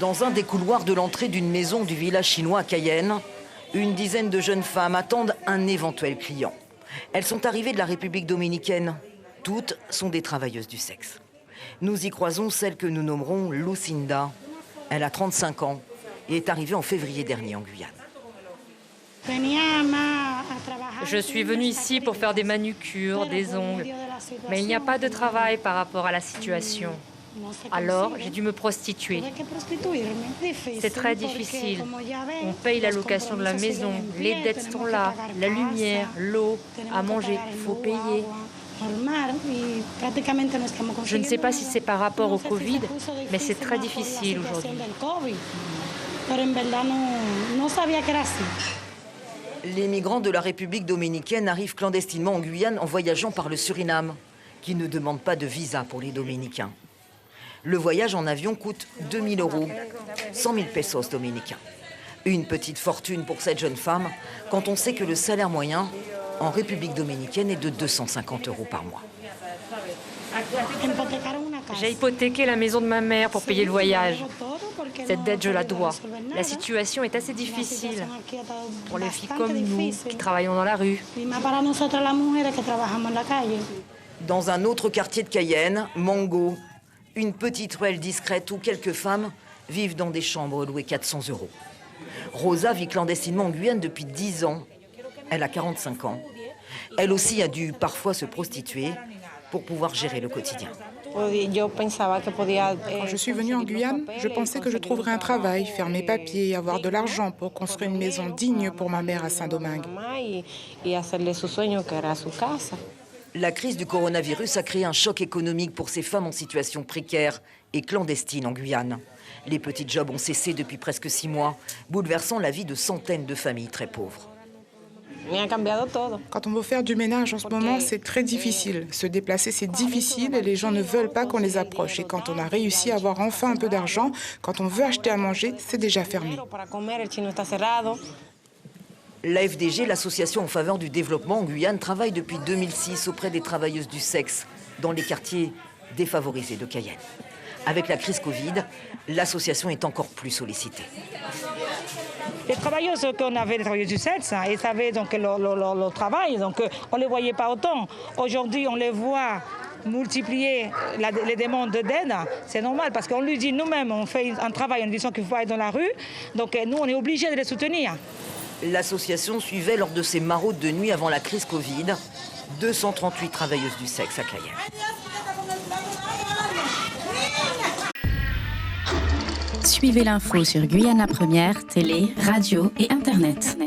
Dans un des couloirs de l'entrée d'une maison du village chinois à Cayenne, une dizaine de jeunes femmes attendent un éventuel client. Elles sont arrivées de la République dominicaine. Toutes sont des travailleuses du sexe. Nous y croisons celle que nous nommerons Lucinda. Elle a 35 ans et est arrivée en février dernier en Guyane. Je suis venue ici pour faire des manucures, des ongles, mais il n'y a pas de travail par rapport à la situation. Alors, j'ai dû me prostituer. C'est très difficile. On paye la location de la maison, les dettes sont là, la lumière, l'eau, à manger, il faut payer. Je ne sais pas si c'est par rapport au Covid, mais c'est très difficile aujourd'hui. Les migrants de la République dominicaine arrivent clandestinement en Guyane en voyageant par le Suriname, qui ne demande pas de visa pour les Dominicains. Le voyage en avion coûte 2 000 €, 100 000 pesos dominicains. Une petite fortune pour cette jeune femme, quand on sait que le salaire moyen en République dominicaine est de 250 € par mois. J'ai hypothéqué la maison de ma mère pour payer le voyage. Cette dette, je la dois. La situation est assez difficile pour les filles comme nous qui travaillons dans la rue. Dans un autre quartier de Cayenne, Mango, une petite ruelle discrète où quelques femmes vivent dans des chambres louées 400 €. Rosa vit clandestinement en Guyane depuis 10 ans. Elle a 45 ans. Elle aussi a dû parfois se prostituer pour pouvoir gérer le quotidien. Quand je suis venue en Guyane, je pensais que je trouverais un travail, faire mes papiers et avoir de l'argent pour construire une maison digne pour ma mère à Saint-Domingue. La crise du coronavirus a créé un choc économique pour ces femmes en situation précaire et clandestine en Guyane. Les petits jobs ont cessé depuis presque 6 mois, bouleversant la vie de centaines de familles très pauvres. Quand on veut faire du ménage en ce moment, c'est très difficile. Se déplacer, c'est difficile et les gens ne veulent pas qu'on les approche. Et quand on a réussi à avoir enfin un peu d'argent, quand on veut acheter à manger, c'est déjà fermé. L'AFDG, l'association en faveur du développement en Guyane, travaille depuis 2006 auprès des travailleuses du sexe dans les quartiers défavorisés de Cayenne. Avec la crise Covid, l'association est encore plus sollicitée. Les travailleuses qu'on avait, les travailleuses du sexe, elles avaient donc le travail, donc on ne les voyait pas autant. Aujourd'hui, on les voit multiplier les demandes d'aide. C'est normal parce qu'on lui dit nous-mêmes, on fait un travail en disant qu'il faut aller dans la rue, donc nous, on est obligés de les soutenir. L'association suivait lors de ses maraudes de nuit avant la crise Covid 238 travailleuses du sexe à Cayenne. Suivez l'info sur Guyana Première, télé, radio et Internet.